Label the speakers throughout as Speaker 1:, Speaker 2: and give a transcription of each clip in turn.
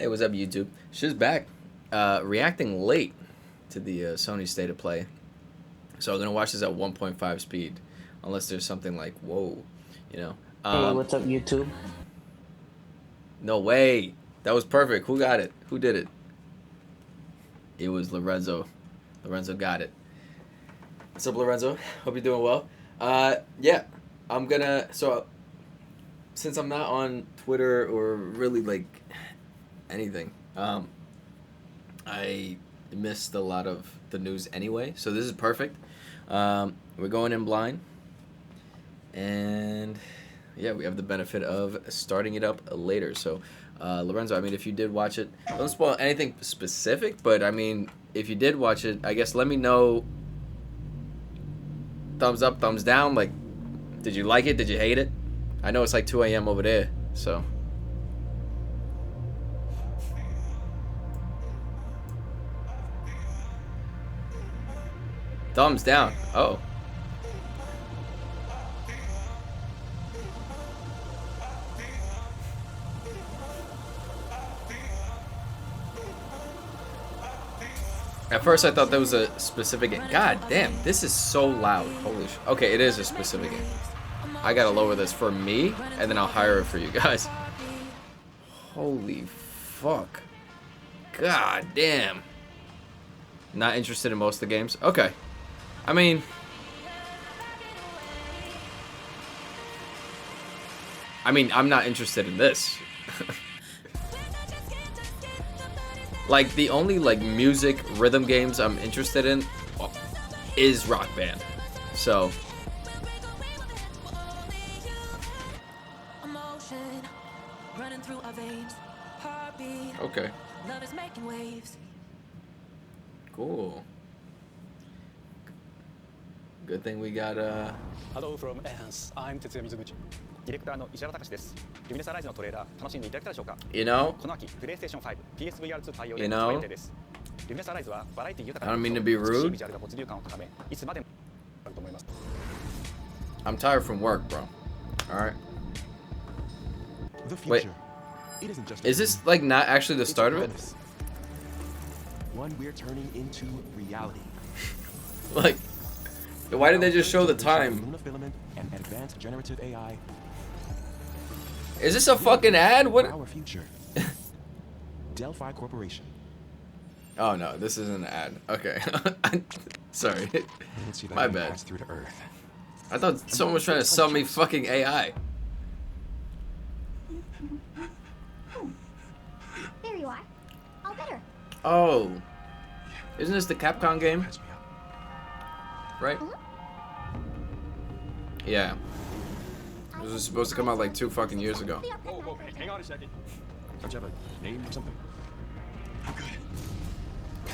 Speaker 1: Hey, what's up, YouTube? Shiz back, reacting late to the Sony State of Play. So I'm gonna watch this at 1.5 speed, unless there's something like, whoa, you know.
Speaker 2: Hey, what's up, YouTube?
Speaker 1: No way. That was perfect. Who got it? Who did it? It was Lorenzo. Lorenzo got it. What's up, Lorenzo? Hope you're doing well. Yeah, I'm gonna. So, since I'm not on Twitter or really like anything, I missed a lot of the news anyway. So this is perfect. We're going in blind, and yeah, we have the benefit of starting it up later. So, Lorenzo, I mean, if you did watch it, don't spoil anything specific, but I mean, if you did watch it, I guess let me know. Thumbs up, thumbs down. Like, did you like it? Did you hate it? I know it's like 2 a.m. over there, so. Thumbs down. Oh. At first I thought that was a specific game. God damn, this is so loud. Holy sh... Okay, it is a specific game. I gotta lower this for me, and then I'll higher it for you guys. Holy fuck. God damn. Not interested in most of the games? Okay. I mean... I'm not interested in this. Like, the only, like, music, rhythm games I'm interested in is Rock Band. So... Okay. Cool. Good thing we got
Speaker 3: Hello from Enhance. I'm Tetsuya Mizuguchi. ディレクターの石原隆です。ルミネサライズのトレーラー楽しんでいただけたでしょうか。
Speaker 1: You know?
Speaker 3: この秋、PlayStation 5、PSVR2 対応で発売予定です。ルミネサライズはバラエティ豊かな
Speaker 1: I don't mean to be rude.
Speaker 3: ビジュアルが没入感を高め、いつまでもあると思います。
Speaker 1: I'm tired from work, bro. Alright. Wait. Is this like not actually the start of it?
Speaker 4: One we're turning into reality.
Speaker 1: Like, why did they just show the time?
Speaker 4: And advanced generative AI.
Speaker 1: Is this a fucking ad? What?
Speaker 4: Our future. Delphi Corporation.
Speaker 1: Oh no, this isn't an ad. Okay. Sorry. My bad.
Speaker 4: Through to Earth.
Speaker 1: I thought someone was trying to sell me fucking AI.
Speaker 5: There you are. All better.
Speaker 1: Oh. Isn't this the Capcom game? Right? Yeah. This was supposed to come out like 2 fucking years ago.
Speaker 3: Whoa, hang on a second.
Speaker 4: Don't you have a name or something?
Speaker 3: I'm good.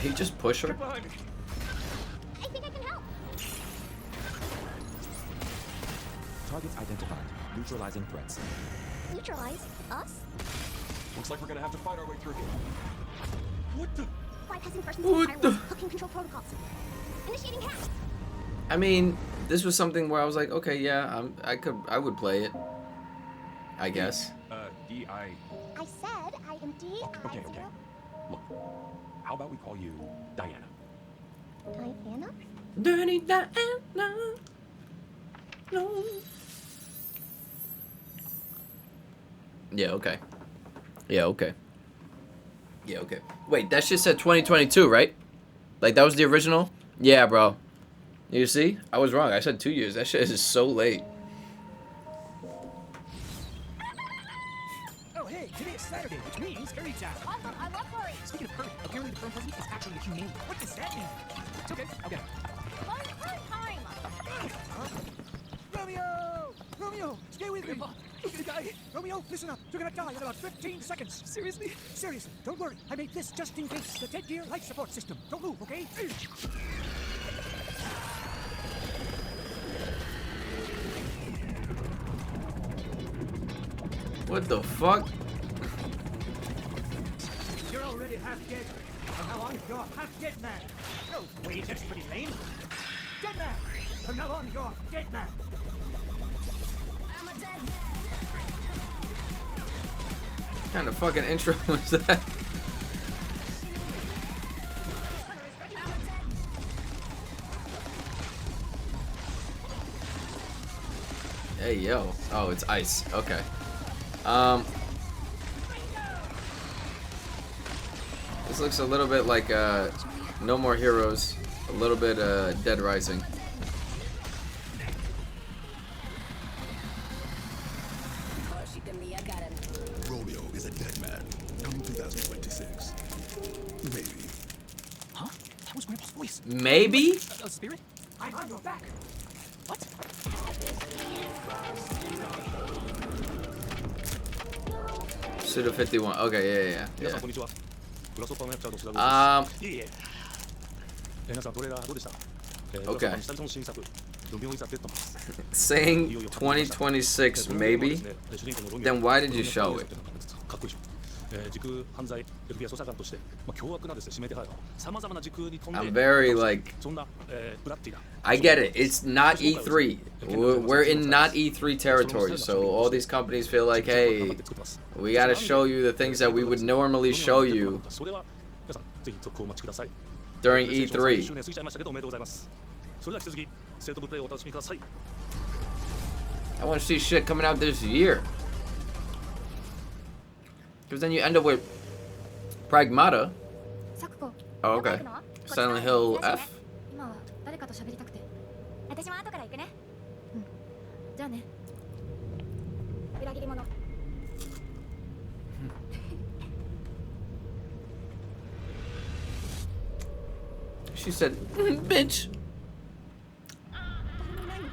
Speaker 1: He just pushed her?
Speaker 3: Get behind me.
Speaker 5: I think I can help.
Speaker 4: Targets identified. Neutralizing threats.
Speaker 5: Neutralize us?
Speaker 4: Looks like we're gonna have to fight our way through here.
Speaker 3: What the?
Speaker 5: Bypassing first
Speaker 1: What
Speaker 5: and
Speaker 1: the?
Speaker 5: hooking control protocols. Initiating hack.
Speaker 1: I mean, this was something where I was like, okay, yeah, I would play it. I guess.
Speaker 4: D.I.
Speaker 5: I said I am D.I.
Speaker 4: Okay. Look, how about we call you Diana?
Speaker 5: Diana?
Speaker 1: Dirty Diana. No. Yeah, okay. Yeah, okay. Yeah, okay. Wait, that shit said 2022, right? Like, that was the original? Yeah, bro. You see? I was wrong. I said 2 years. That shit is so late.
Speaker 6: Oh, hey, today is Saturday, which means curry time.
Speaker 5: Awesome, I love curry.
Speaker 6: Speaking of curry, apparently the firm president is actually a humane. What does that mean? It's okay, I'll get it.
Speaker 5: Fun time.
Speaker 6: Romeo! Romeo, stay with me. You're gonna die. Romeo, listen up. You're gonna die in about 15 seconds. Seriously? Seriously. Don't worry. I made this just in case. The 10-gear life support system. Don't move, okay?
Speaker 1: What the fuck?
Speaker 6: You're already half dead. From now on, you're half dead man. No, wait, that's pretty lame. Dead man. From now on, you're dead man.
Speaker 1: kind of fucking intro was that? Hey yo. Oh, it's ice. Okay. This looks a little bit like No More Heroes, a little bit Dead Rising.
Speaker 2: Romeo is a dead man. Coming 2026. Maybe.
Speaker 6: Huh? That was Grandpa's voice.
Speaker 1: Maybe?
Speaker 6: A spirit? I'm on your back. What?
Speaker 1: Pseudo 51. Okay, yeah.
Speaker 3: 皆さんこんにちは。グラスホッパーのやっちゃうと調べ
Speaker 1: Um,
Speaker 3: いえいえ。皆さんトレーラーどうでした？グラスホッパーの久々の新作。ロミオイザベッドマン。
Speaker 1: saying 2026 maybe? Then why did you show it?
Speaker 3: かっこいいでしょ。時空犯罪 FBI 捜査官として、凶悪なですね指名手配を様々な時空に飛んで
Speaker 1: I'm very like
Speaker 3: そんなブラッディな
Speaker 1: I get it. It's not E3. We're in not E3 territory, so all these companies feel like, hey, we gotta show you the things that we would normally show you
Speaker 3: それは皆さんぜひ続行お待ちください。
Speaker 1: during
Speaker 3: 1
Speaker 1: E3.
Speaker 3: 周年過ぎちゃいましたけどおめでとうございます。それでは引き続きステートオブプレイをお楽しみください。
Speaker 1: I want to see shit coming out this year. Because then you end up with Pragmata.
Speaker 5: サクコ
Speaker 1: Oh, okay. Silent Hill F.
Speaker 5: 今は誰かと喋りたくて。私も後から行くね。うん。じゃあね。裏切り者。
Speaker 1: She said, bitch.
Speaker 5: 誰もいないの。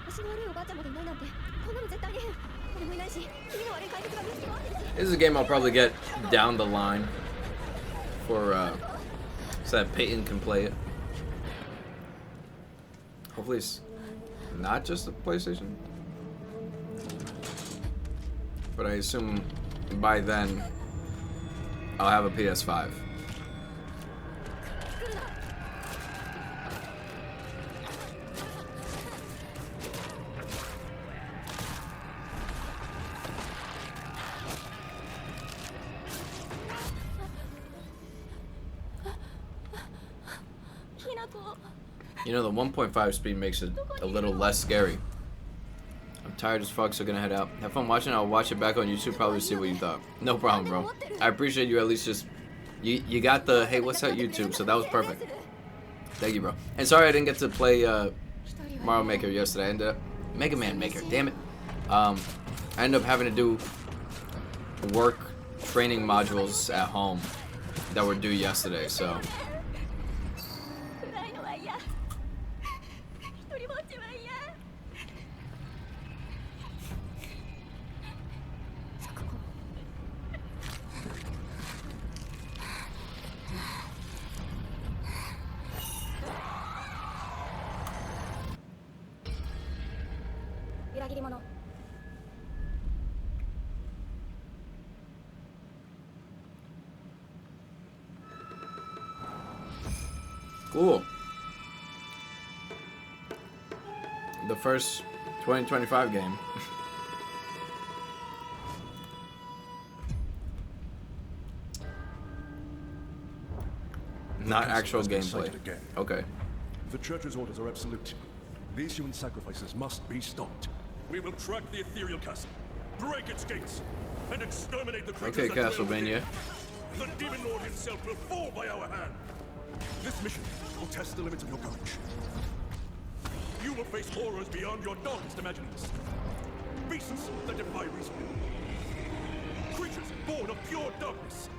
Speaker 5: 私の悪いおばあちゃんまでいないなんて。こんなの絶対に変。誰もいないし、君の悪い怪物が見つけ回ってるし。
Speaker 1: This is a game I'll probably get down the line for so that Peyton can play it. Hopefully it's not just a PlayStation. But I assume by then I'll have a PS5. You know, the 1.5 speed makes it a little less scary. I'm tired as fuck, so gonna head out. Have fun watching. I'll watch it back on YouTube, probably see what you thought. No problem, bro. I appreciate you at least just... You got the, hey, what's up, YouTube, so that was perfect. Thank you, bro. And sorry I didn't get to play Mario Maker yesterday. I ended up... Mega Man Maker, damn it. I ended up having to do work training modules at home that were due yesterday, so...
Speaker 5: 暗いのは嫌。一人ぼっちは嫌。サクコ。裏切り者。
Speaker 1: Cool. The first 2025 game. Not actual gameplay. Okay.
Speaker 2: The church's orders are absolute. These human sacrifices must be stopped.
Speaker 7: We will track the ethereal castle, break its gates, and exterminate the creatures
Speaker 1: Okay,
Speaker 7: that dwell
Speaker 1: Castlevania.
Speaker 7: within. The demon lord himself will fall by our hand.
Speaker 2: This mission will test the limits of your courage.
Speaker 7: You will face horrors beyond your darkest imaginings. Beasts that defy reason. Creatures born of pure darkness.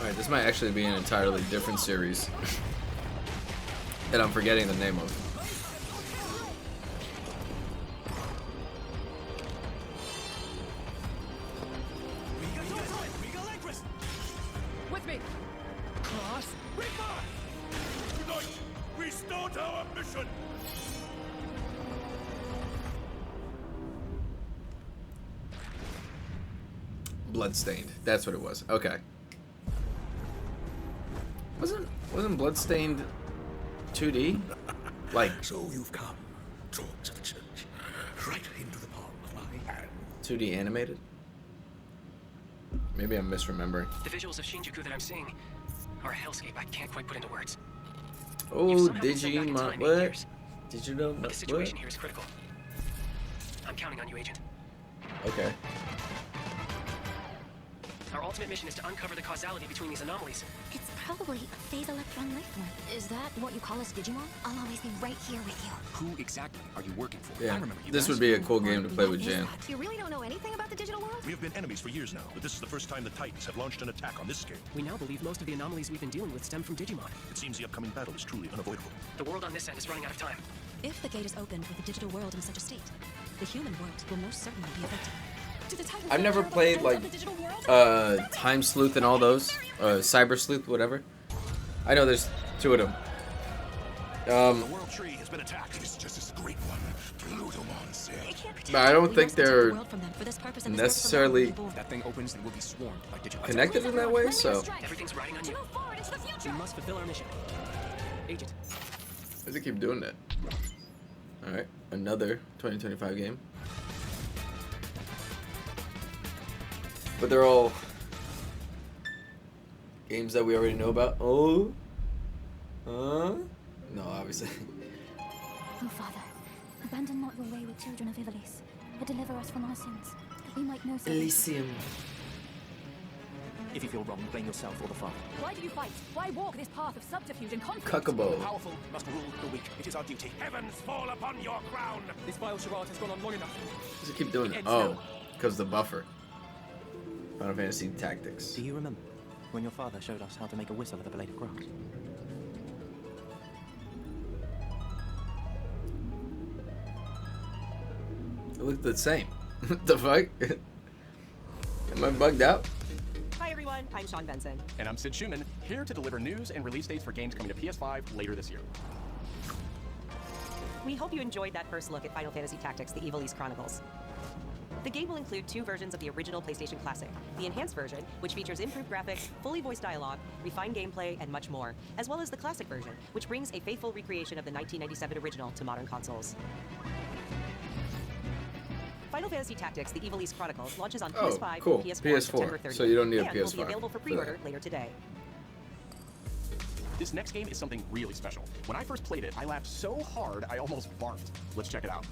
Speaker 1: Alright, this might actually be an entirely different series. that I'm forgetting the name of.
Speaker 6: With me. Cross.
Speaker 7: Tonight, we start our mission.
Speaker 1: Bloodstained. That's what it was. Okay. Wasn't Bloodstained 2D? Like
Speaker 2: So you've come, dogs of the church, right into the palm of my hand.
Speaker 1: 2D animated? Maybe I'm misremembering.
Speaker 8: The visuals of Shinjuku that I'm seeing are a hellscape I can't quite put into words.
Speaker 1: Oh,
Speaker 8: You've somehow been sent back in
Speaker 1: Digimon.
Speaker 8: time 8
Speaker 1: What?
Speaker 8: years,
Speaker 1: Digital.
Speaker 8: but the
Speaker 1: What?
Speaker 8: situation here is critical. I'm counting on you, Agent.
Speaker 1: Okay.
Speaker 8: Our ultimate mission is to uncover the causality between these anomalies.
Speaker 5: It's probably a phase electron lifeform. Is that what you call us, Digimon? I'll always be right here with you.
Speaker 4: Who exactly are you working for? I
Speaker 1: Yeah.
Speaker 4: remember you
Speaker 1: This
Speaker 4: guys.
Speaker 1: would be a cool game to play with Jan.
Speaker 5: You really don't know anything about the digital world?
Speaker 7: We have been enemies for years now, but this is the first time the Titans have launched an attack on this scale.
Speaker 8: We now believe most of the anomalies we've been dealing with stem from Digimon.
Speaker 7: It seems the upcoming battle is truly unavoidable.
Speaker 8: The world on this end is running out of time.
Speaker 9: If the gate is opened with the digital world in such a state, the human world will most certainly be affected. Do the Titans
Speaker 1: I've never
Speaker 9: care about
Speaker 1: played
Speaker 9: the
Speaker 1: like
Speaker 9: ends of the digital world?
Speaker 1: Time Sleuth and all those. Cyber Sleuth, whatever. I know there's 2 of them.
Speaker 7: The world tree has been attacked.
Speaker 2: It's just a great one. Plutomon said.
Speaker 9: It can't protect
Speaker 1: But I don't
Speaker 9: we
Speaker 1: think
Speaker 9: must protect
Speaker 1: they're
Speaker 9: the world from them for this purpose and this
Speaker 1: necessarily
Speaker 9: purpose alone.
Speaker 4: If that thing opens, then we'll be swarmed by digital.
Speaker 1: connected in that way, so
Speaker 8: Everything's riding on
Speaker 5: To
Speaker 8: you.
Speaker 5: move forward into the
Speaker 8: We
Speaker 5: future!
Speaker 8: must fulfill our mission. Agent,
Speaker 1: why does it keep doing that? Alright, another 2025 game. But they're all games that we already know about. Oh? Huh? No, obviously.
Speaker 5: Oh, Father, abandon not your way with children of Ivalice, but deliver us from our sins, that we might know salvation.
Speaker 1: Elysium.
Speaker 3: If you feel wrong, blame yourself or the Father.
Speaker 9: Why do you fight? Why walk this path of subterfuge and conflict?
Speaker 1: Cuckabo.
Speaker 3: Powerful must rule the weak. It is our duty.
Speaker 7: Heavens fall upon your crown!
Speaker 3: This vile charade has gone on long enough.
Speaker 1: Why does it keep doing it? Oh, because the buffer. Final Fantasy Tactics.
Speaker 3: Do you remember when your father showed us how to make a whistle with a blade of grass?
Speaker 1: It looked the same. The fuck? Am I bugged out?
Speaker 10: Hi everyone, I'm Sean Benson.
Speaker 4: And I'm Sid Schumann, here to deliver news and release dates for games coming to PS5 later this year.
Speaker 10: We hope you enjoyed that first look at Final Fantasy Tactics: The Evil East Chronicles. The game will include 2 versions of the original PlayStation Classic. The enhanced version, which features improved graphics, fully voiced dialogue, refined gameplay, and much more, as well as the classic version, which brings a faithful recreation of the 1997 original to modern consoles. Final Fantasy Tactics: The Evil East Chronicles launches on
Speaker 1: Oh,
Speaker 10: PS5
Speaker 1: cool.
Speaker 10: and PS4,
Speaker 1: PS4.
Speaker 10: September 30th,
Speaker 1: So you don't need a
Speaker 10: and will
Speaker 1: PS5
Speaker 10: be available for
Speaker 1: for
Speaker 10: pre-order
Speaker 1: that.
Speaker 10: later today.
Speaker 4: This next game is something really special. When I first played it, I laughed so hard I almost barfed. Let's check it out.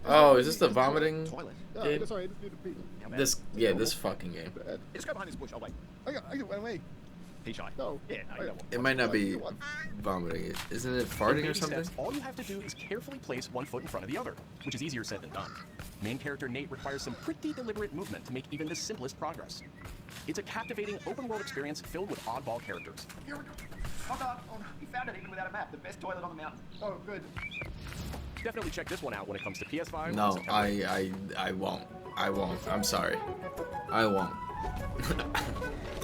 Speaker 1: Oh, is this the vomiting
Speaker 11: Toilet.
Speaker 1: game?
Speaker 11: Sorry, I just need to pee.
Speaker 1: This, yeah, this fucking game.
Speaker 3: Let's go behind this bush. I'll wait.
Speaker 11: I went away.
Speaker 3: He's shy.
Speaker 11: No.
Speaker 3: Yeah, no, you don't want.
Speaker 1: It might not be vomiting. Isn't it farting
Speaker 4: Baby
Speaker 1: or something?
Speaker 4: steps, all you have to do is carefully place one foot in front of the other, which is easier said than done. Main character Nate requires some pretty deliberate movement to make even the simplest progress. It's a captivating open-world experience filled with oddball characters.
Speaker 6: Here we go. Oh no, we found it even without a map. The best toilet on the mountain. Oh, good.
Speaker 4: Definitely check this one out when it comes to PS5.
Speaker 1: No,
Speaker 4: on September 8th.
Speaker 1: I won't. I won't. I'm sorry. I won't.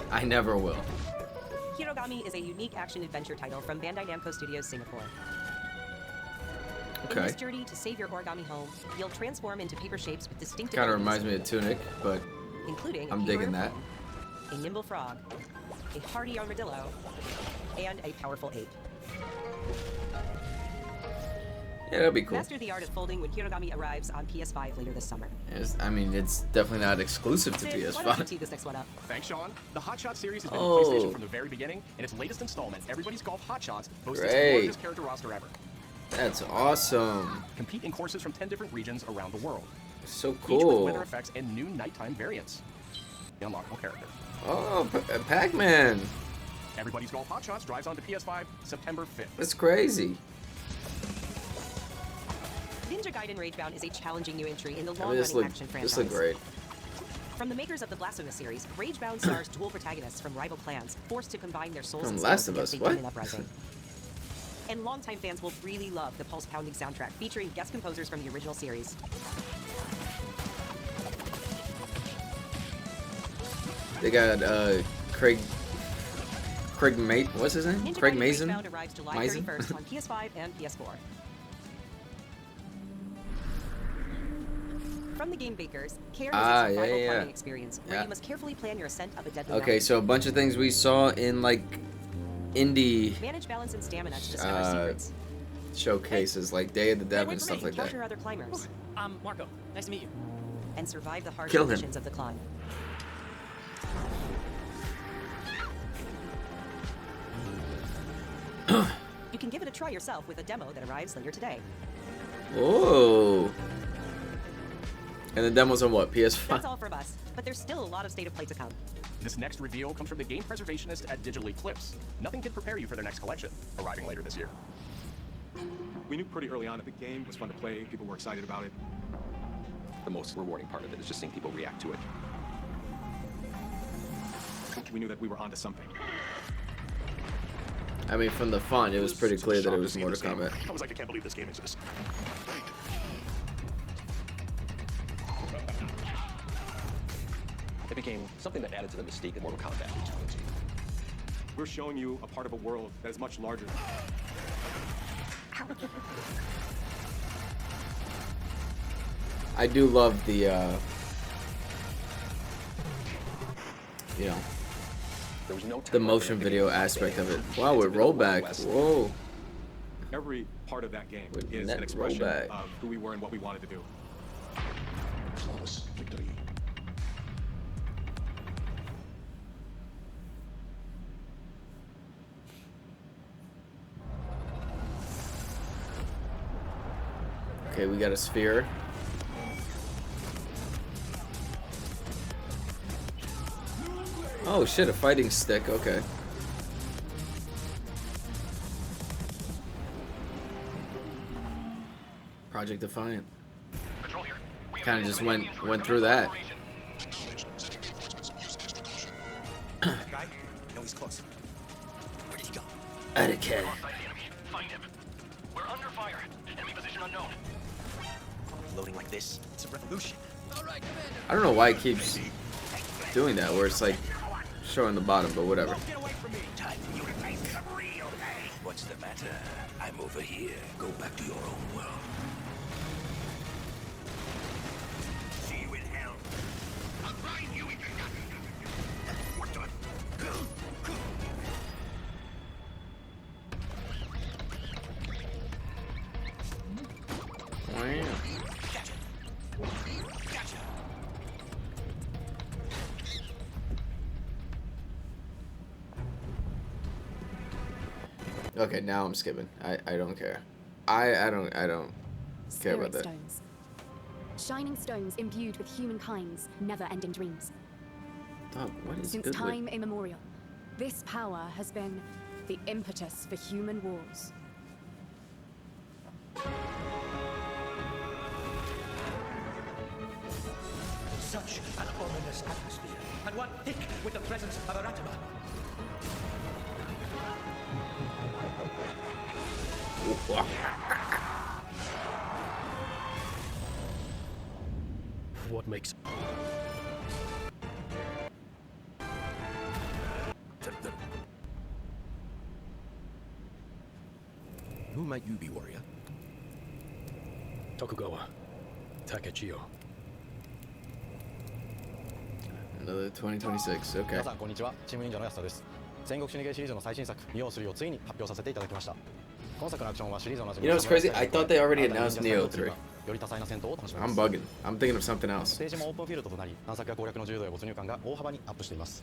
Speaker 1: I never will.
Speaker 10: Hirogami is a unique action-adventure title from Bandai Namco Studios Singapore. In
Speaker 1: Okay.
Speaker 10: this journey to save your origami home, you'll transform into paper shapes with distinctive
Speaker 1: Kind of
Speaker 10: elements,
Speaker 1: reminds me of Tunic, but
Speaker 10: including
Speaker 1: I'm
Speaker 10: a
Speaker 1: digging
Speaker 10: pure
Speaker 1: that.
Speaker 10: a nimble frog, a hardy armadillo, and a powerful ape.
Speaker 1: Yeah, that'd be cool.
Speaker 10: Master the art of folding when Hirogami arrives on PS5 later this summer.
Speaker 1: I mean, it's definitely not exclusive to
Speaker 10: Sid, why don't you
Speaker 1: PS5.
Speaker 10: tee this next one up?
Speaker 4: Thanks, Sean. The Hot Shot series has been
Speaker 1: Oh.
Speaker 4: on PlayStation from the very beginning, and its latest installment, Everybody's Golf Hot Shots, boasts its
Speaker 1: Great.
Speaker 4: largest character roster ever.
Speaker 1: That's awesome.
Speaker 4: Compete in courses from 10 different regions around the world.
Speaker 1: So
Speaker 4: Each with
Speaker 1: cool.
Speaker 4: weather effects and new nighttime variants. The unlockable character.
Speaker 1: Oh, Pac-Man.
Speaker 4: Everybody's Golf Hot Shots drives onto PS5 September 5th.
Speaker 1: That's crazy.
Speaker 10: Ninja Gaiden Ragebound is a challenging new entry in the
Speaker 1: I mean,
Speaker 10: long-running action franchise.
Speaker 1: this look great.
Speaker 10: From the makers of the Blasphemous series, Ragebound stars dual protagonists from rival clans forced to combine their souls
Speaker 1: From
Speaker 10: and
Speaker 1: Last
Speaker 10: skills
Speaker 1: of Us,
Speaker 10: against a
Speaker 1: what?
Speaker 10: demon uprising. And longtime fans will really love the pulse-pounding soundtrack featuring guest composers from the original series.
Speaker 1: They got Craig Mate. What's his name?
Speaker 10: Ninja
Speaker 1: Craig
Speaker 10: Gaiden
Speaker 1: Mazin.
Speaker 10: Ragebound arrives July
Speaker 1: Mazin?
Speaker 10: 31st on PS5 and PS4. From the game makers, Care is
Speaker 1: Ah,
Speaker 10: a survival
Speaker 1: yeah, yeah.
Speaker 10: climbing experience where
Speaker 1: Yeah.
Speaker 10: you must carefully plan your ascent up a deadly
Speaker 1: Okay,
Speaker 10: mountain.
Speaker 1: so a bunch of things we saw in like indie
Speaker 10: Manage balance and stamina to discover secrets.
Speaker 1: showcases like Day of the Dev
Speaker 10: Wait
Speaker 1: and
Speaker 10: for
Speaker 1: stuff
Speaker 10: me.
Speaker 1: like that.
Speaker 10: Capture other climbers.
Speaker 8: Marco. Nice to meet you.
Speaker 10: And survive the harsh
Speaker 1: Kill him.
Speaker 10: conditions of the climb. You can give it a try yourself with a demo that arrives later today.
Speaker 1: Oh. And the demo's on what? PS5?
Speaker 10: That's all from us, but there's still a lot of state of play to come.
Speaker 4: This next reveal comes from the game preservationist at Digital Eclipse. Nothing can prepare you for their next collection, arriving later this year.
Speaker 3: We knew pretty early on that the game was fun to play. People were excited about it.
Speaker 11: The most rewarding part of it is just seeing people react to it.
Speaker 3: We knew that we were onto something.
Speaker 1: I mean, from the fun, it was pretty clear that it was Mortal Kombat.
Speaker 7: I was like, I can't believe this game exists.
Speaker 11: It became something that added to the mystique of Mortal Kombat.
Speaker 3: We're showing you a part of a world that is much larger.
Speaker 1: I do love the, you know,
Speaker 11: There was no
Speaker 1: the motion video aspect of it. Wow, with rollback. Whoa.
Speaker 3: Every part of that game
Speaker 1: With
Speaker 3: is
Speaker 1: net
Speaker 3: an expression
Speaker 1: rollback.
Speaker 3: of who we were and what we wanted to do.
Speaker 2: Flawless victory.
Speaker 1: Okay, we got a sphere. Oh shit, a fighting stick, okay. Project Defiant. Kind of just went through that.
Speaker 7: Guy? No, he's close. Where did he go?
Speaker 1: Etiquette.
Speaker 8: Find him. We're under fire. Enemy position unknown.
Speaker 7: Loading like this? It's a revolution.
Speaker 1: I don't know why it keeps doing that, where it's like showing the bottom, but whatever.
Speaker 7: Get away from me! Time for you to face the real thing. What's the matter? I'm over here. Go back to your own world. See you in hell. I'll grind you into nothing. We're done.
Speaker 1: Wow.
Speaker 7: Gotcha. Gotcha.
Speaker 1: Okay, now I'm skipping. I don't care. I don't care about
Speaker 5: Spirit
Speaker 1: that.
Speaker 5: stones. Shining stones imbued with humankind's never-ending dreams.
Speaker 1: Dog, what is
Speaker 5: Since
Speaker 1: good with-
Speaker 5: time immemorial, this power has been the impetus for human wars.
Speaker 6: Such an ominous atmosphere, and one thick with the presence of Aratama.
Speaker 7: What makes... Who might you be, warrior?
Speaker 8: Tokugawa. Takechio.
Speaker 1: Another 2026. Okay.
Speaker 3: 皆さんこんにちは。チーム忍者の安田です。戦国シネゲーシリーズの最新作「ニオ3」をついに発表させていただきました。今作のアクションはシリーズの馴染み
Speaker 1: You know what's crazy? I thought they already announced Neo 3.
Speaker 3: より多彩な戦闘を楽しめま
Speaker 1: I'm
Speaker 3: す。
Speaker 1: bugging. I'm thinking of something
Speaker 3: ス
Speaker 1: else.
Speaker 3: テージもオープンフィールドとなり、探索や攻略の自由度や没入感が大幅にアップしています。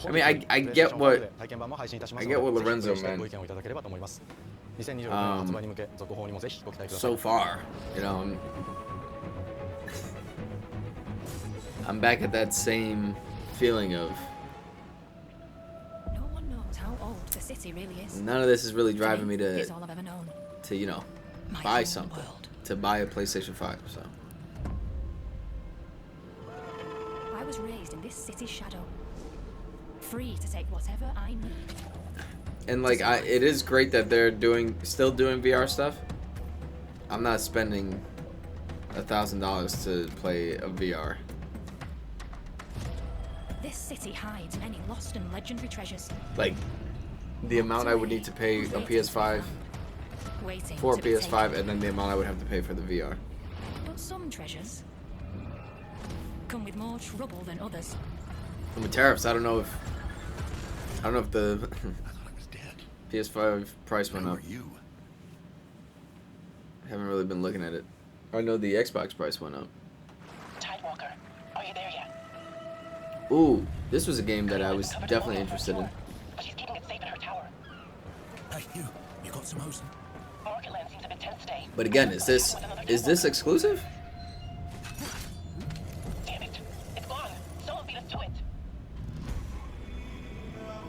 Speaker 1: I mean, I get what
Speaker 3: 体験版も配信いたします
Speaker 1: I
Speaker 3: の
Speaker 1: get
Speaker 3: で、
Speaker 1: what
Speaker 3: ぜひ
Speaker 1: Lorenzo
Speaker 3: プレイして
Speaker 1: meant
Speaker 3: ご意見をいただければと思います。2026年発売に向け、続報にもぜひご期待ください。
Speaker 1: so far. You know, I'm back at that same feeling of
Speaker 9: No one knows how old the city really is.
Speaker 1: none of this is really driving me
Speaker 9: It's all I've ever known.
Speaker 1: to you know
Speaker 9: My
Speaker 1: buy
Speaker 9: human
Speaker 1: something,
Speaker 9: world.
Speaker 1: to buy a PlayStation 5. So
Speaker 9: I was raised in this city's shadow, free to take whatever I need.
Speaker 1: and like it is great that they're still doing VR stuff. I'm not spending $1,000 to play a VR.
Speaker 9: This city hides many lost and legendary treasures,
Speaker 1: Like the amount I would need to pay a PS5
Speaker 9: waiting
Speaker 1: for a
Speaker 9: to be
Speaker 1: PS5,
Speaker 9: taken.
Speaker 1: and then the amount I would have to pay for the VR.
Speaker 9: But some treasures come with more trouble than others.
Speaker 1: And with tariffs, I don't know if the PS5 price went up.
Speaker 2: You.
Speaker 1: Haven't really been looking at it. I know the Xbox price went up.
Speaker 12: Tidewalker, are you there yet?
Speaker 1: Ooh, this was a game that I was definitely interested in.
Speaker 12: But she's keeping it safe in her tower.
Speaker 2: Hey, you got some hosing?
Speaker 12: Market land seems a bit tense today.
Speaker 1: But again, is this exclusive?
Speaker 12: Damn it. It's gone. Someone beat us to it.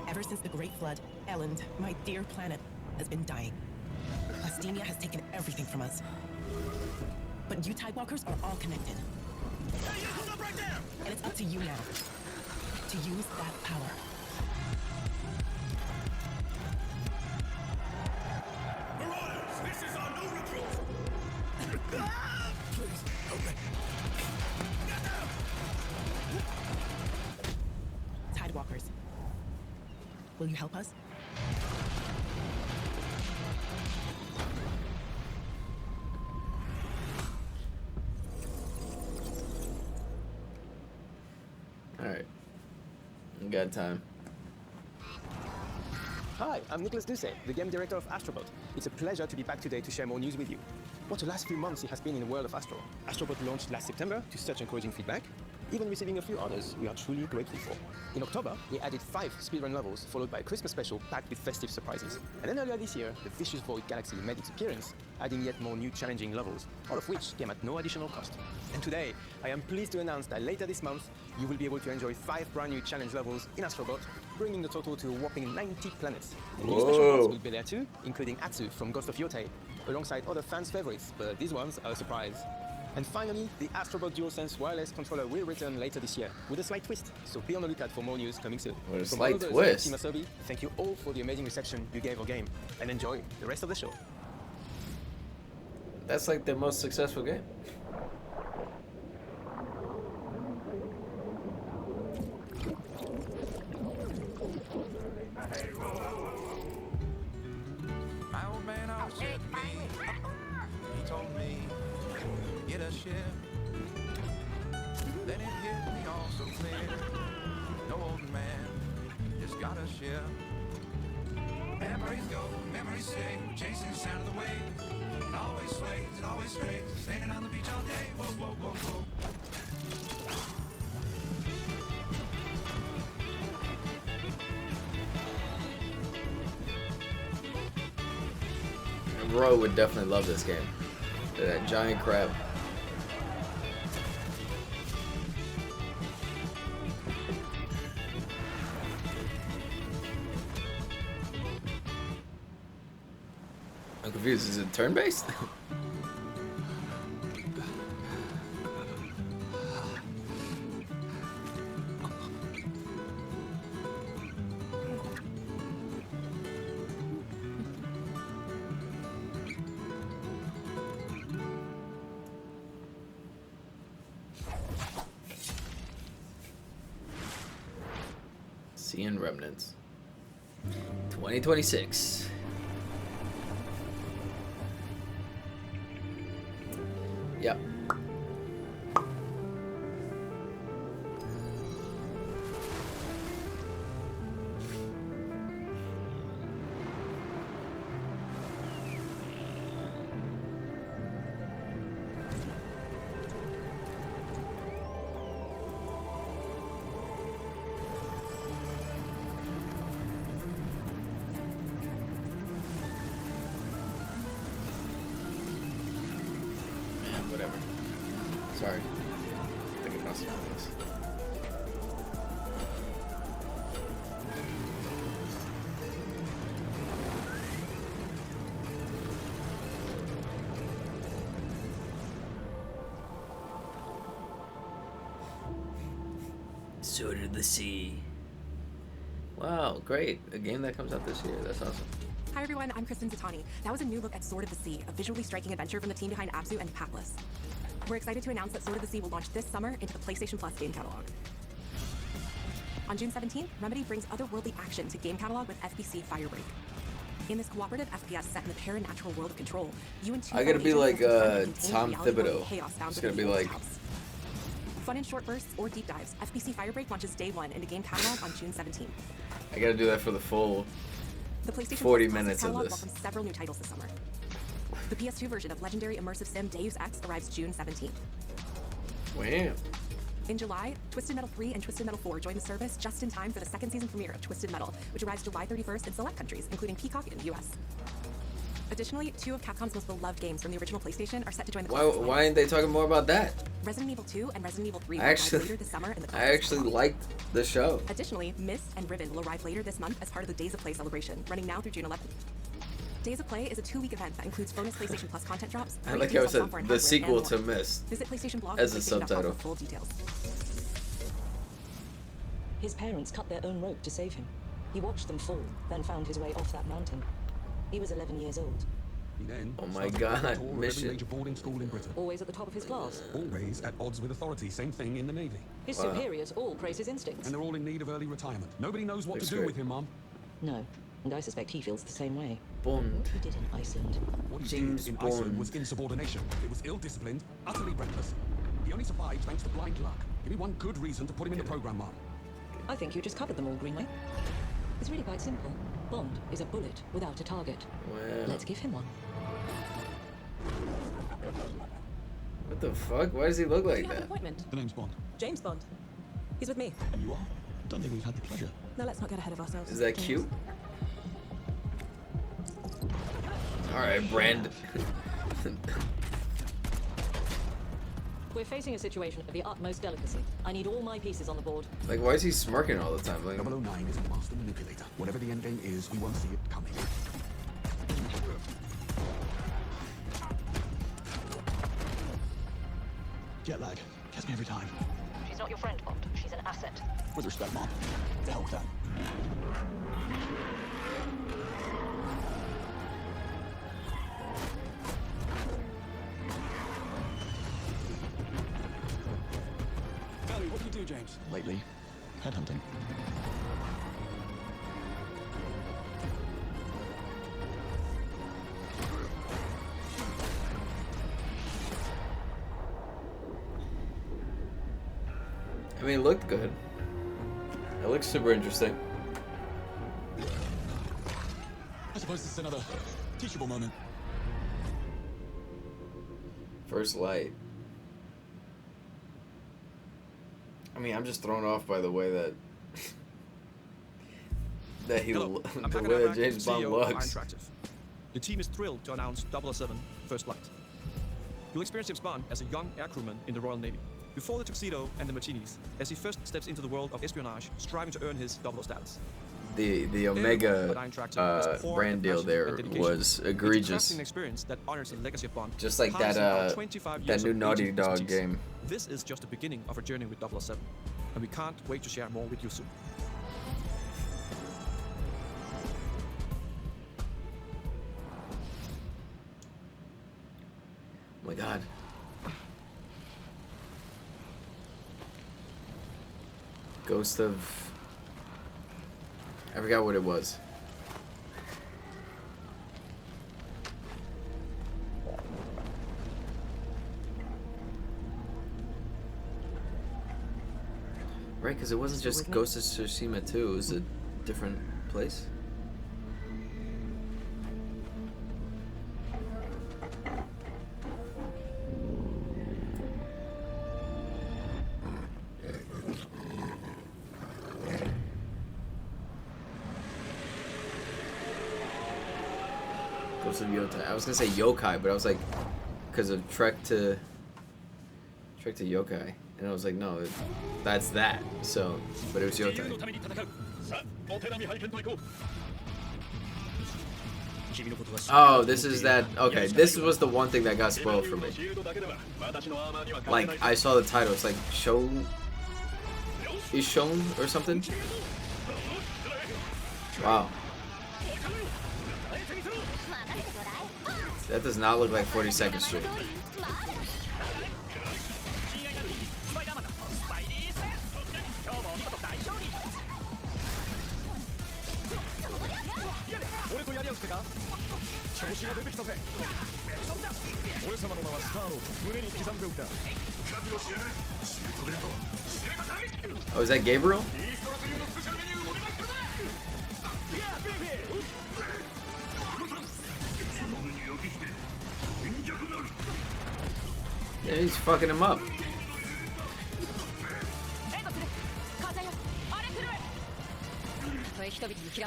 Speaker 13: Ever since the Great Flood, Elend, my dear planet, has been dying. Astemia has taken everything from us. But you Tidewalkers are all connected.
Speaker 2: Hey, you stop right there!
Speaker 13: And it's up to you now to use that power.
Speaker 2: Marauders, this is our new recruit! Please, help me.
Speaker 13: Tidewalkers, will you help us?
Speaker 1: Alright. We got time.
Speaker 3: Hi, I'm Nicholas Duce, the game director of Astrobot. It's a pleasure to be back today to share more news with you. What the last few months it has been in the world of Astro. Astrobot launched last September to such encouraging feedback, even receiving a few honors we are truly grateful for. In October, we added 5 speedrun levels, followed by a Christmas special packed with festive surprises. And then earlier this year, the Vicious Void Galaxy made its appearance, adding yet more new challenging levels, all of which came at no additional cost. And today, I am pleased to announce that later this month, you will be able to enjoy 5 brand new challenge levels in Astrobot, bringing the total to a whopping 90 planets. And new special ones will be there too, including Atsu from Ghost of Yote, alongside other fans' favorites, but these ones are a surprise. And finally, the Astrobot DualSense wireless controller will return later this year, with a slight twist, so be on the lookout for more news coming soon.
Speaker 1: What a
Speaker 3: From
Speaker 1: slight
Speaker 3: all of us
Speaker 1: twist.
Speaker 3: at Team Asobi, thank you all for the amazing reception you gave our game, and enjoy the rest of the show.
Speaker 1: That's like the most successful game.
Speaker 14: My old man always said to me, he told me, get a ship. Then it hit me all so clear. No old man, just got a ship. Memories go, memories stay, chasing the sound of the wave. It always sways, it always strays, standing on the beach all day. Whoa, whoa, whoa, whoa.
Speaker 1: Ro would definitely love this game. That giant crab. I'm confused. Is it turn-based? Seeing remnants. 2026. Yep. Whatever. Sorry. I think I must have this. Sword of the Sea. Wow, great. A game that comes out this year. That's awesome.
Speaker 15: Hi everyone, I'm Kristen Zatani. That was a new look at Sword of the Sea, a visually striking adventure from the team behind Abzu and Pathless. We're excited to announce that Sword of the Sea will launch this summer into the PlayStation Plus game catalog. On June 17th, Remedy brings otherworldly action to game catalog with FBC Firebreak. In this cooperative FPS set in the paranatural world of Control, you and two
Speaker 1: I gotta be like Tom Thibodeau.
Speaker 15: It's
Speaker 1: It's gonna be like
Speaker 15: fun in short bursts or deep dives. FBC Firebreak launches day 1 into game catalog on June 17th.
Speaker 1: I gotta do that for the full
Speaker 15: The PlayStation
Speaker 1: 40
Speaker 15: Plus
Speaker 1: minutes of
Speaker 15: catalog
Speaker 1: this.
Speaker 15: welcomes several new titles this summer. The PS2 version of legendary immersive sim Deus Ex arrives June 17th.
Speaker 1: Wham.
Speaker 15: In July, Twisted Metal 3 and Twisted Metal 4 join the service just in time for the second season premiere of Twisted Metal, which arrives July 31st in select countries, including Peacock in the US. Additionally, 2 of Capcom's most beloved games from the original PlayStation are set to join the Plus
Speaker 1: Why ain't they talking more about that?
Speaker 15: Resident Evil 2 and Resident Evil 3 will
Speaker 1: I
Speaker 15: arrive
Speaker 1: actually,
Speaker 15: later this summer in the
Speaker 1: I actually liked the show.
Speaker 15: Additionally, Myst and Riven will arrive later this month as part of the Days of Play celebration, running now through June 11th. Days of Play is a 2-week event that includes bonus PlayStation Plus content drops.
Speaker 1: I like how it said the sequel to Myst
Speaker 15: Visit PlayStation Blog
Speaker 1: as a
Speaker 15: and PlayStation.com
Speaker 1: subtitle.
Speaker 15: for full details.
Speaker 16: His parents cut their own rope to save him. He watched them fall, then found his way off that mountain. He was 11 years old.
Speaker 2: He then
Speaker 1: Oh my
Speaker 2: started
Speaker 1: God,
Speaker 2: a tour of every
Speaker 1: mission.
Speaker 2: major boarding school in Britain.
Speaker 16: Always at the top of his class.
Speaker 2: Always at odds with authority. Same thing in the Navy.
Speaker 16: His superiors all praise his instincts.
Speaker 2: And they're all in need of early retirement. Nobody knows what
Speaker 1: Looks
Speaker 2: to do
Speaker 1: great.
Speaker 2: with him, Mom.
Speaker 16: No, and I suspect he feels the same way.
Speaker 1: Bond.
Speaker 16: What he did in Iceland.
Speaker 2: What he
Speaker 1: James
Speaker 2: did in
Speaker 1: Bond.
Speaker 2: Iceland was insubordination. It was ill-disciplined, utterly reckless. He only survived thanks to blind luck. Give me one good reason to put him in the program, Mom.
Speaker 16: I think you just covered them all, Greenway. It's really quite simple. Bond is a bullet without a target.
Speaker 1: Wow.
Speaker 16: Let's give him one.
Speaker 1: What the fuck? Why does he look like
Speaker 15: You have an
Speaker 1: that?
Speaker 15: appointment.
Speaker 2: The name's Bond.
Speaker 15: James Bond. He's with me.
Speaker 2: You are? Don't think we've had the pleasure.
Speaker 15: Now let's not get ahead of ourselves.
Speaker 1: Is that
Speaker 15: James.
Speaker 1: cute? Alright, Brand.
Speaker 16: We're facing a situation of the utmost delicacy. I need all my pieces on the board.
Speaker 1: Like, why is he smirking all the time? Like,
Speaker 2: 009 is a master manipulator. Whatever the endgame is, we won't see it coming. Jet lag. Gets me every time.
Speaker 12: She's not your friend, Bond. She's an asset.
Speaker 2: With respect, Mom. The hell with that.
Speaker 3: Valerie, what do you do, James?
Speaker 2: Lately, headhunting.
Speaker 1: I mean, it looked good. It looks super interesting.
Speaker 2: I suppose this is another teachable moment.
Speaker 1: First light. I mean, I'm just thrown off by the way that
Speaker 3: Hello, I'm
Speaker 1: the
Speaker 3: Hakan
Speaker 1: way that
Speaker 3: Akrak,
Speaker 1: James Bond
Speaker 3: CEO of
Speaker 1: looks.
Speaker 3: Interactive. The team is thrilled to announce 007 First Light. You'll experience James Bond as a young air crewman in the Royal Navy, before the tuxedo and the martinis, as he first steps into the world of espionage, striving to earn his 00 status.
Speaker 1: The Omega brand deal there was egregious.
Speaker 3: It's a crafting experience that honors the legacy of Bond.
Speaker 1: Just like
Speaker 3: harnessing our
Speaker 1: that
Speaker 3: 25
Speaker 1: that
Speaker 3: years
Speaker 1: new
Speaker 3: of
Speaker 1: Naughty
Speaker 3: agent
Speaker 1: Dog
Speaker 3: expertise.
Speaker 1: game.
Speaker 3: This is just the beginning of our journey with 007, and we can't wait to share more with you soon.
Speaker 1: Oh my god. Ghost of... I forgot what it was. Right, because it wasn't just Ghost of Tsushima 2, it was a different place. Ghost of Yokai. I was gonna say yokai, but I was like, because of Trek to Yokai, and I was like, no, that's that. So, but it was yokai. Oh, this is that. Okay, this was the one thing that got spoiled for me. Like, I saw the title. It's like show is shown or something. Wow. That does not look like 42nd Street. Oh, is that Gabriel? Yeah, he's fucking him up.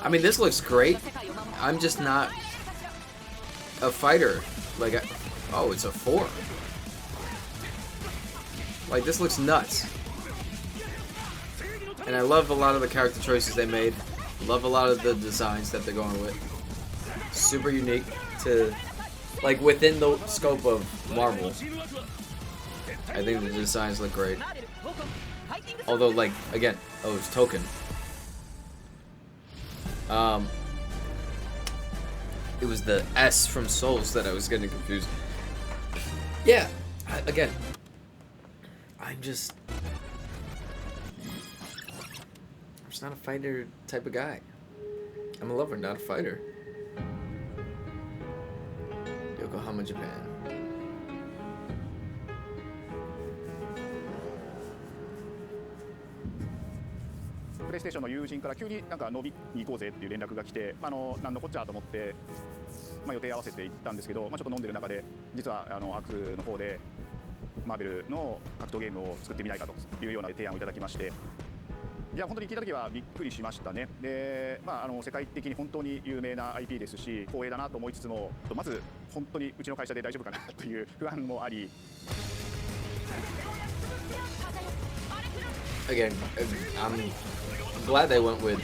Speaker 1: I mean, this looks great. I'm just not a fighter. Like, oh, it's a 4. Like, this looks nuts. And I love a lot of the character choices they made. Love a lot of the designs that they're going with. Super unique to, like, within the scope of Marvel. I think the designs look great. Although, like, again, oh, it's Token. It was the S from Souls that I was getting confused. Yeah, again, I'm just not a fighter type of guy. I'm a lover, not a fighter. Yokohama, Japan.
Speaker 17: プレイステーションの友人から急になんか飲みに行こうぜっていう連絡が来て、なんのこっちゃと思って、予定合わせて行ったんですけど、ちょっと飲んでる中で実はアークの方でマーベルの格闘ゲームを作ってみないかというような提案をいただきまして、いや本当に聞いた時はびっくりしましたね。で、世界的に本当に有名な IP ですし、光栄だなと思いつつも、まず本当にうちの会社で大丈夫かなという不安もあり。
Speaker 1: Again, I'm glad they went with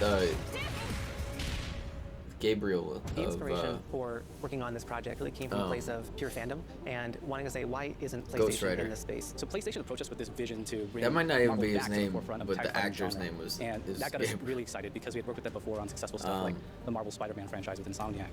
Speaker 1: Gabriel.
Speaker 3: The inspiration for working on this project really came from a place of pure fandom and wanting to say, why isn't PlayStation in this space?
Speaker 4: So PlayStation approached us with this vision to bring
Speaker 1: that might not even be his
Speaker 4: Marvel
Speaker 1: name,
Speaker 4: back to the forefront of
Speaker 1: but the
Speaker 4: tag-team
Speaker 1: actor's
Speaker 4: genre.
Speaker 1: name was.
Speaker 4: And that got us really excited because we had worked with them before on successful stuff like the Marvel Spider-Man franchise with Insomniac.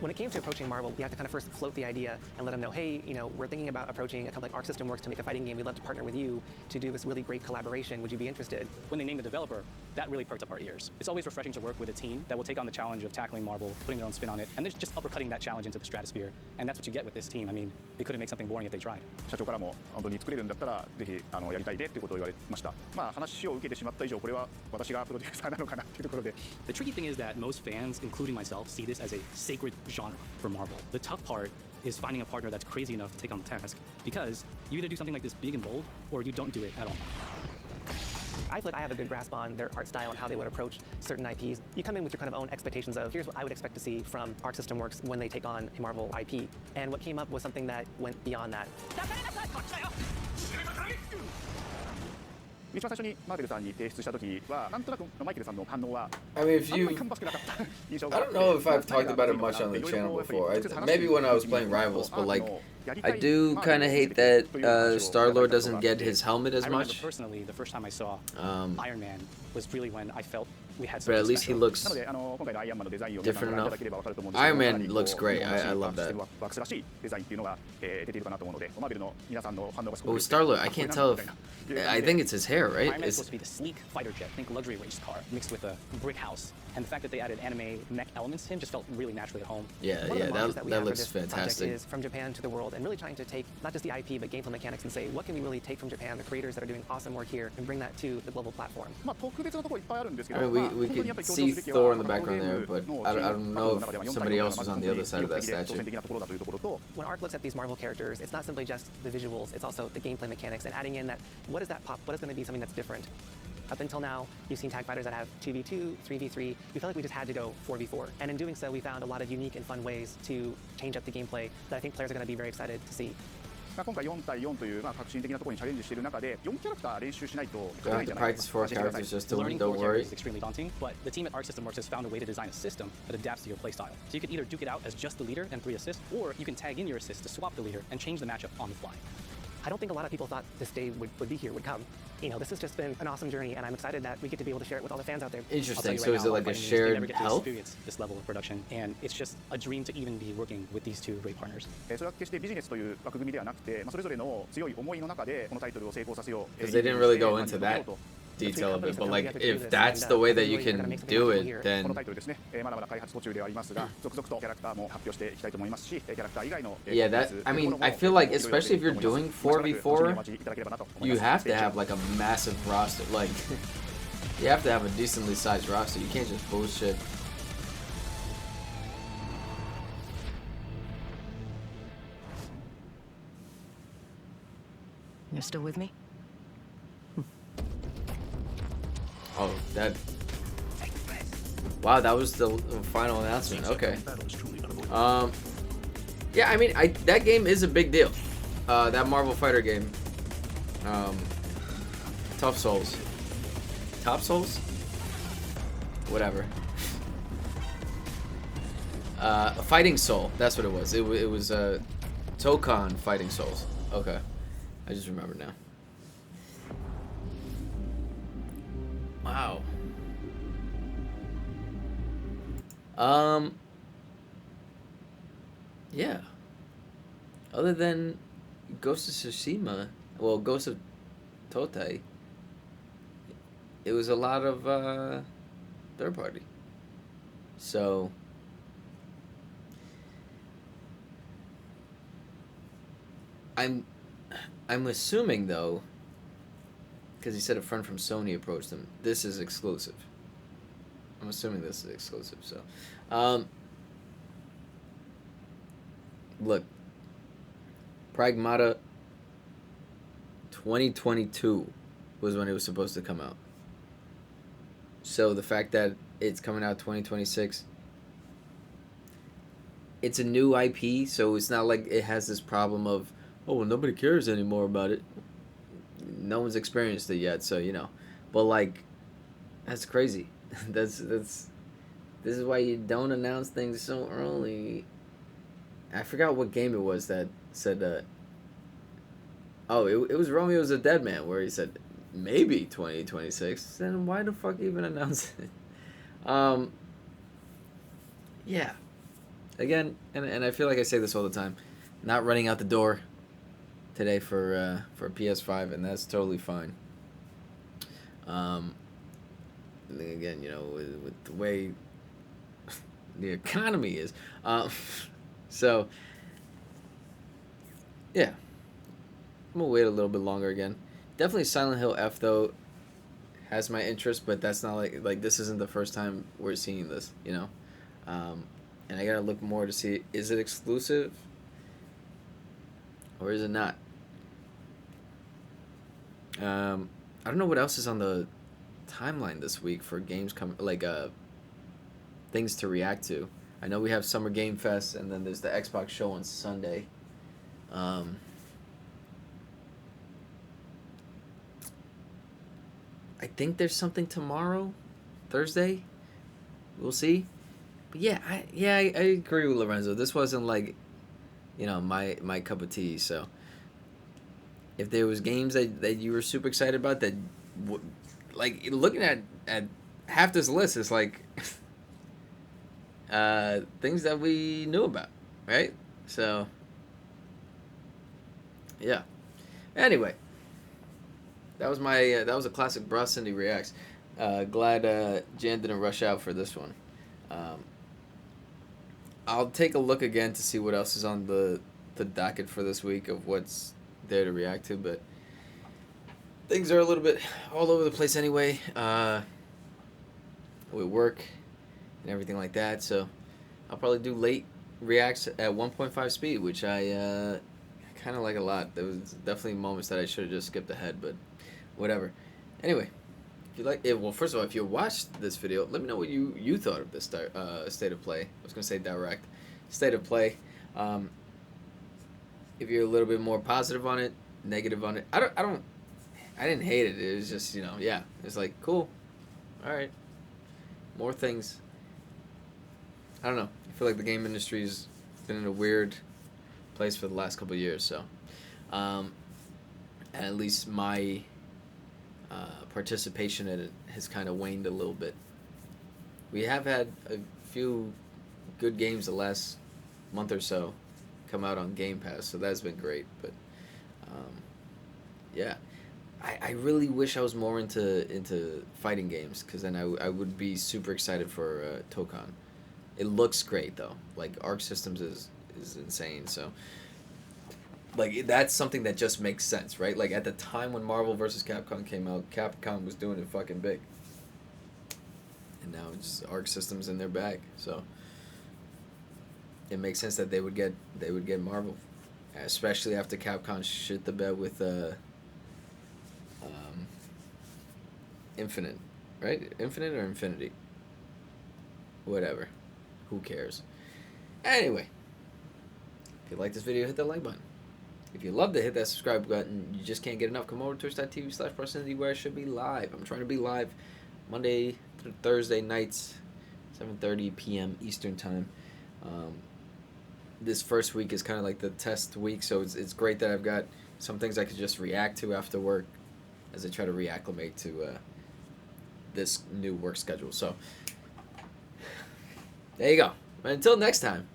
Speaker 3: When it came to approaching Marvel, we had to kind of first float the idea and let them know, hey, we're thinking about approaching a company like Arc System Works to make a fighting game. We'd love to partner with you to do this really great collaboration. Would you be interested?
Speaker 4: When they named the developer, that really perked up our ears. It's always refreshing to work with a team that will take on the challenge of tackling Marvel, putting their own spin on it, and they're just uppercutting that challenge into the stratosphere. And that's what you get with this team. I mean, they couldn't make something boring if they tried.
Speaker 17: 社長からも本当に作れるんだったらぜひやりたいでということを言われました。話を受けてしまった以上これは私がプロデューサーなのかなというところで。
Speaker 4: The tricky thing is that most fans, including myself, see this as a sacred genre for Marvel. The tough part is finding a partner that's crazy enough to take on the task, because you either do something like this big and bold, or you don't do it at all.
Speaker 3: I feel like I have a good grasp on their art style and how they would approach certain IPs. You come in with your kind of own expectations of, here's what I would expect to see from Arc System Works when they take on a Marvel IP. And what came up was something that went beyond that.
Speaker 17: 一番最初にマーベルさんに提出した時はなんとなくマイケルさんの反応は
Speaker 1: I mean, if you, I don't know if I've talked about it much on the channel before. Maybe when I was playing Rivals, but like, I do kind of hate that Star-Lord doesn't get his helmet as much.
Speaker 4: Personally, the first time I saw Iron Man was really when I felt we had.
Speaker 1: But at least he looks different enough. Iron Man looks great. I love that. Oh, Star-Lord, I can't tell if. I think it's his hair, right?
Speaker 4: Iron Man's supposed to be the sleek fighter jet, think luxury race car, mixed with a brick house. And the fact that they added anime mech elements to him just felt really naturally at home.
Speaker 1: Yeah, that looks fantastic.
Speaker 3: Is from Japan to the world, and really trying to take not just the IP but gameplay mechanics and say, what can we really take from Japan, the creators that are doing awesome work here, and bring that to the global platform.
Speaker 1: I mean, we could see Thor in the background there, but I don't know if somebody else was on the other side of that statue.
Speaker 3: When Arc looks at these Marvel characters, it's not simply just the visuals, it's also the gameplay mechanics, and adding in that, what is that pop, what is going to be something that's different? Up until now, you've seen tag fighters that have 2v2, 3v3. We felt like we just had to go 4v4. And in doing so, we found a lot of unique and fun ways to change up the gameplay that I think players are going to be very excited to see.
Speaker 17: 今回4対4という革新的なところにチャレンジしている中で4キャラクター練習しないと
Speaker 1: Do I have to practice 4 characters just to win? Don't worry.
Speaker 4: Is extremely daunting, but the team at Arc System Works has found a way to design a system that adapts to your playstyle. So you can either duke it out as just the leader and 3 assists, or you can tag in your assists to swap the leader and change the matchup on the fly.
Speaker 3: I don't think a lot of people thought this day would be here, would come. This has just been an awesome journey, and I'm excited that we get to be able to share it with all the fans out there.
Speaker 1: Interesting. So is it like a shared health?
Speaker 4: This level of production, and it's just a dream to even be working with these 2 great partners.
Speaker 17: それは決してビジネスという枠組みではなくて、それぞれの強い思いの中でこのタイトルを成功させよう。
Speaker 1: Because they didn't really go into that detail of it, but like if that's the way that you can do it, then
Speaker 17: このタイトルですね。まだまだ開発途中ではありますが、続々とキャラクターも発表していきたいと思いますし、キャラクター以外の
Speaker 1: Yeah, that I mean, I feel like especially if you're doing 4v4, you have to have like a massive roster. Like you have to have a decently sized roster. You can't just bullshit
Speaker 16: You're still with me?
Speaker 1: Oh, that. Wow, that was the final announcement. Okay. Yeah, I mean, that game is a big deal. That Marvel Fighter game. Tough Souls. Top Souls? Whatever. Fighting Soul. That's what it was. It was Tokon Fighting Souls. Okay. I just remembered now. Wow. Yeah. Other than Ghost of Tsushima, well, Ghost of Totai, it was a lot of third party. So I'm assuming though, because he said a friend from Sony approached him, this is exclusive. I'm assuming this is exclusive. So, look, Pragmata 2022 was when it was supposed to come out. So the fact that it's coming out 2026, it's a new IP, so it's not like it has this problem of, oh, well, nobody cares anymore about it. No one's experienced it yet, so you know. But like, that's crazy. This is why you don't announce things so early. I forgot what game it was that said that. Oh, it was Romeo's a Dead Man, where he said maybe 2026. Then why the fuck even announce it? Yeah. Again, and I feel like I say this all the time, not running out the door today for PS5, and that's totally fine. And then again, you know, with the way the economy is, so yeah, I'm gonna wait a little bit longer again. Definitely Silent Hill F though has my interest, but that's not like this isn't the first time we're seeing this, you know. And I gotta look more to see, is it exclusive or is it not? I don't know what else is on the timeline this week for games things to react to. I know we have Summer Game Fest, and then there's the Xbox show on Sunday. I think there's something tomorrow, Thursday. We'll see. But yeah, I agree with Lorenzo. This wasn't like, you know, my cup of tea. So if there was games that you were super excited about, that like looking at half this list is like things that we knew about, right? So yeah. Anyway, that was a classic Bra Cindy Reacts. Glad Jan didn't rush out for this one. I'll take a look again to see what else is on the docket for this week of what's there to react to, but things are a little bit all over the place anyway, with work and everything like that, so I'll probably do late reacts at 1.5 speed, which I kind of like a lot. There was definitely moments that I should have just skipped ahead, but whatever. Anyway, if you like it, well, first of all, if you watched this video, let me know what you thought of this state of play. I was gonna say direct state of play. If you're a little bit more positive on it, negative on it, I didn't hate it. It was just, you know, yeah, it's like cool. All right, more things. I don't know. I feel like the game industry's been in a weird place for the last couple of years, so and at least my participation in it has kind of waned a little bit. We have had a few good games the last month or so come out on Game Pass, so that's been great, but yeah, I really wish I was more into fighting games, because then I would be super excited for Tokon. It looks great though, like Arc Systems is insane, so like that's something that just makes sense, right? Like at the time when Marvel vs. Capcom came out, Capcom was doing it fucking big, and now it's Arc Systems in their bag, so it makes sense that they would get Marvel, especially after Capcom shit the bed with Infinite, right? Infinite or Infinity? Whatever. Who cares? Anyway, if you like this video, hit that like button. If you loved it, hit that subscribe button. You just can't get enough, come over to twitch.tv/Proximity, where I should be live. I'm trying to be live Monday through Thursday nights, 7:30 p.m. Eastern time. This first week is kind of like the test week, so it's great that I've got some things I could just react to after work as I try to reacclimate to this new work schedule. So there you go. Until next time.